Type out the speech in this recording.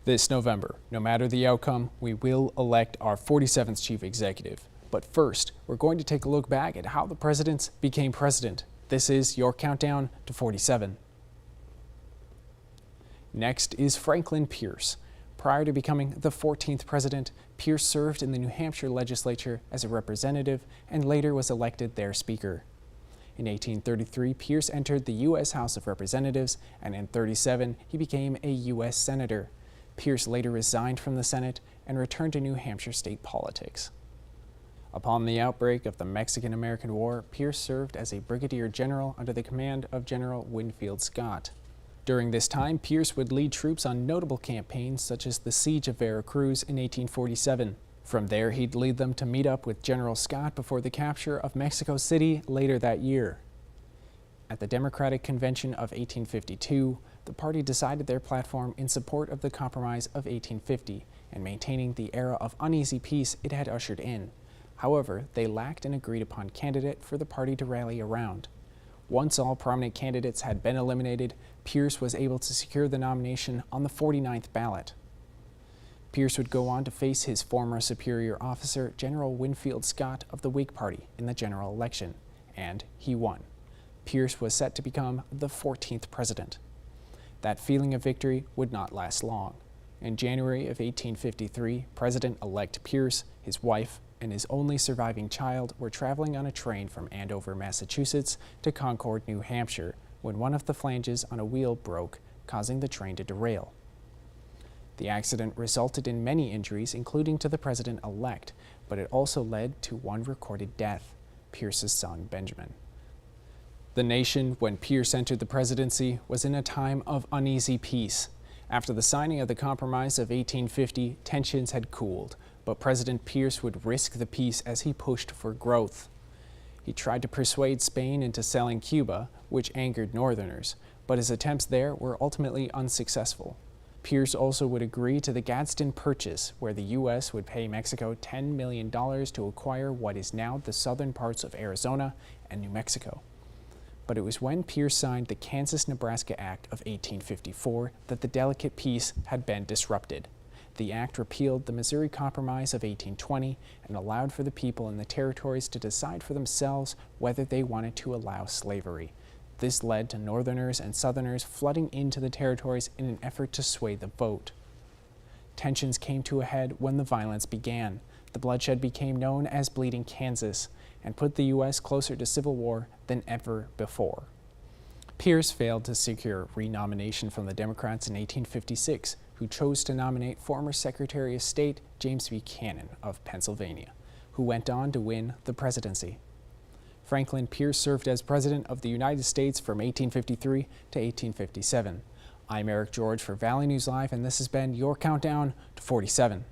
This November, no matter the outcome, we will elect our 47th chief executive. But first, we're going to take a look back at how the presidents became president. This is your countdown to 47. Next is Franklin Pierce. Prior to becoming the 14th president, Pierce served in the New Hampshire legislature as a representative and later was elected their speaker. In 1833, Pierce entered the U.S. House of Representatives, and in 1937, he became a U.S. senator. Pierce later resigned from the Senate and returned to New Hampshire state politics. Upon the outbreak of the Mexican-American War, Pierce served as a brigadier general under the command of General Winfield Scott. During this time, Pierce would lead troops on notable campaigns such as the Siege of Veracruz in 1847. From there, he'd lead them to meet up with General Scott before the capture of Mexico City later that year. At the Democratic Convention of 1852, the party decided their platform in support of the Compromise of 1850 and maintaining the era of uneasy peace it had ushered in. However, they lacked an agreed-upon candidate for the party to rally around. Once all prominent candidates had been eliminated, Pierce was able to secure the nomination on the 49th ballot. Pierce would go on to face his former superior officer, General Winfield Scott of the Whig Party, in the general election, and he won. Pierce was set to become the 14th president. That feeling of victory would not last long. In January of 1853, President-elect Pierce, his wife, and his only surviving child were traveling on a train from Andover, Massachusetts to Concord, New Hampshire, when one of the flanges on a wheel broke, causing the train to derail. The accident resulted in many injuries, including to the president-elect, but it also led to one recorded death, Pierce's son, Benjamin. The nation, when Pierce entered the presidency, was in a time of uneasy peace. After the signing of the Compromise of 1850, tensions had cooled, but President Pierce would risk the peace as he pushed for growth. He tried to persuade Spain into selling Cuba, which angered Northerners, but his attempts there were ultimately unsuccessful. Pierce also would agree to the Gadsden Purchase, where the U.S. would pay Mexico $10 million to acquire what is now the southern parts of Arizona and New Mexico. But it was when Pierce signed the Kansas-Nebraska Act of 1854 that the delicate peace had been disrupted. The act repealed the Missouri Compromise of 1820 and allowed for the people in the territories to decide for themselves whether they wanted to allow slavery. This led to Northerners and Southerners flooding into the territories in an effort to sway the vote. Tensions came to a head when the violence began. The bloodshed became known as Bleeding Kansas and put the U.S. closer to civil war than ever before. Pierce failed to secure renomination from the Democrats in 1856, who chose to nominate former Secretary of State James Buchanan of Pennsylvania, who went on to win the presidency. Franklin Pierce served as President of the United States from 1853 to 1857. I'm Eric George for Valley News Live, and this has been your countdown to 47.